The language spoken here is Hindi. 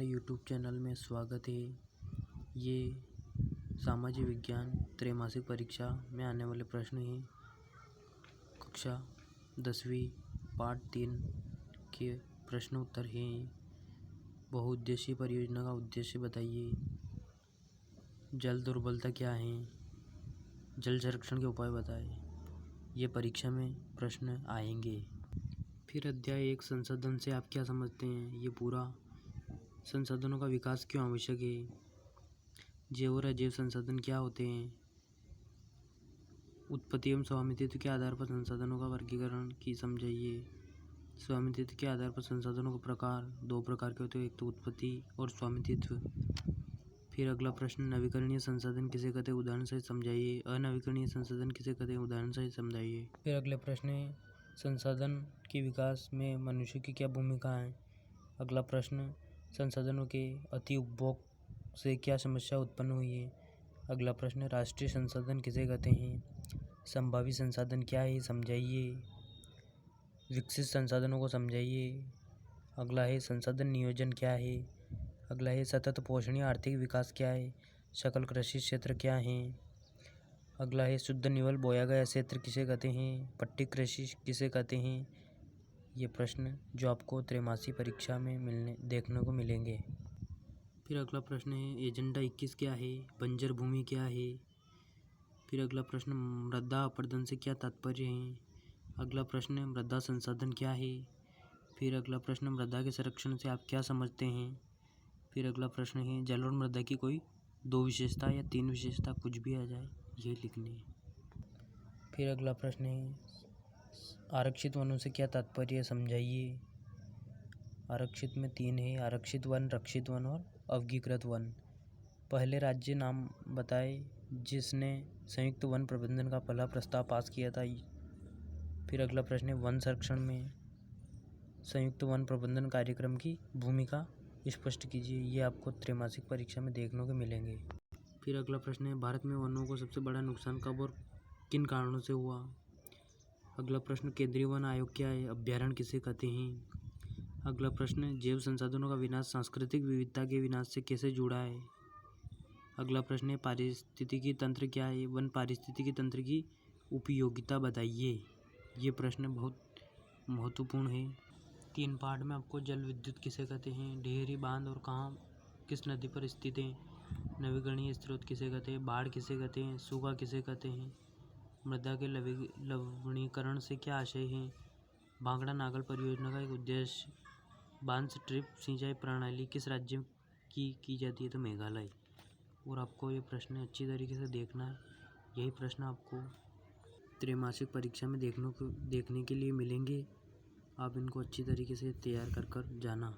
हमारे यूट्यूब चैनल में स्वागत है। ये सामाजिक विज्ञान त्रैमासिक परीक्षा में आने वाले प्रश्न हैं। कक्षा 10वीं पार्ट 3 के प्रश्न उत्तर हैं। बहुउद्देशीय परियोजना का उद्देश्य बताइए। जल दुर्बलता क्या है? जल संरक्षण के उपाय बताएं। ये परीक्षा में प्रश्न आएंगे। फिर अध्याय 1 संसाधन से आप क्या समझते हैं? ये पूरा संसाधनों का विकास क्यों आवश्यक है? जैव और अजैव संसाधन क्या होते हैं? उत्पत्ति एवं स्वामित्व के आधार पर संसाधनों का वर्गीकरण की समझाइए। स्वामित्व के आधार पर संसाधनों का प्रकार 2 प्रकार के होते हैं, एक तो उत्पत्ति और स्वामित्व। फिर अगला प्रश्न, नवीकरणीय संसाधन किसे कहते हैं? उदाहरण सहित समझाइए। अनवीकरणीय संसाधन किसे कहते हैं? उदाहरण सहित समझाइए। फिर अगले प्रश्न है, संसाधन के विकास में मनुष्य की क्या भूमिका है? अगला प्रश्न, संसाधनों के अति उपभोग से क्या समस्या उत्पन्न हुई है? अगला प्रश्न, राष्ट्रीय संसाधन किसे कहते हैं? संभावित संसाधन क्या है? समझाइए। विकसित संसाधनों को समझाइए। अगला है, संसाधन नियोजन क्या है? अगला है, सतत पोषणीय आर्थिक विकास क्या है? सकल कृषि क्षेत्र क्या है? अगला है, शुद्ध निवल बोया गया क्षेत्र किसे कहते हैं? पट्टी कृषि किसे कहते हैं? ये प्रश्न जो आपको त्रैमासिक परीक्षा में देखने को मिलेंगे। फिर अगला प्रश्न है, एजेंडा 21 क्या है? बंजर भूमि क्या है? फिर अगला प्रश्न, मृदा अपरदन से क्या तात्पर्य है? अगला प्रश्न, मृदा संसाधन क्या है? फिर अगला प्रश्न, मृदा के संरक्षण से आप क्या समझते हैं? फिर अगला प्रश्न है, जल और मृदा की कोई 2 विशेषता या 3 विशेषता कुछ भी आ जाए ये लिखनी है। फिर अगला प्रश्न है, आरक्षित वनों से क्या तात्पर्य समझाइए। आरक्षित में 3 है, आरक्षित वन, रक्षित वन और अवर्गीकृत वन। पहले राज्य नाम बताए जिसने संयुक्त वन प्रबंधन का पहला प्रस्ताव पास किया था। फिर अगला प्रश्न है, वन संरक्षण में संयुक्त वन प्रबंधन कार्यक्रम की भूमिका स्पष्ट कीजिए। ये आपको त्रैमासिक परीक्षा में देखने को मिलेंगे। फिर अगला प्रश्न है, भारत में वनों को सबसे बड़ा नुकसान कब और किन कारणों से हुआ? अगला प्रश्न, केंद्रीय वन आयोग क्या है? अभ्यारण्य किसे कहते हैं? अगला प्रश्न, जैव संसाधनों का विनाश सांस्कृतिक विविधता के विनाश से कैसे जुड़ा है? अगला प्रश्न है, पारिस्थितिकी तंत्र क्या है? वन पारिस्थितिकी तंत्र की उपयोगिता बताइए। ये प्रश्न बहुत महत्वपूर्ण है। 3 पार्ट में आपको जल विद्युत किसे कहते हैं, डेहरी बांध और कहाँ किस नदी पर स्थित है, नवीकरणीय स्रोत किसे कहते हैं, बाढ़ किसे कहते हैं, सूखा किसे कहते हैं, मृदा के लवणीकरण से क्या आशय है, भांगड़ा नागल परियोजना का एक उद्देश्य, बांध स्ट्रिप सिंचाई प्रणाली किस राज्य की जाती है? तो मेघालय। और आपको ये प्रश्न अच्छी तरीके से देखना है। यही प्रश्न आपको त्रैमासिक परीक्षा में देखने के लिए मिलेंगे। आप इनको अच्छी तरीके से तैयार कर जाना।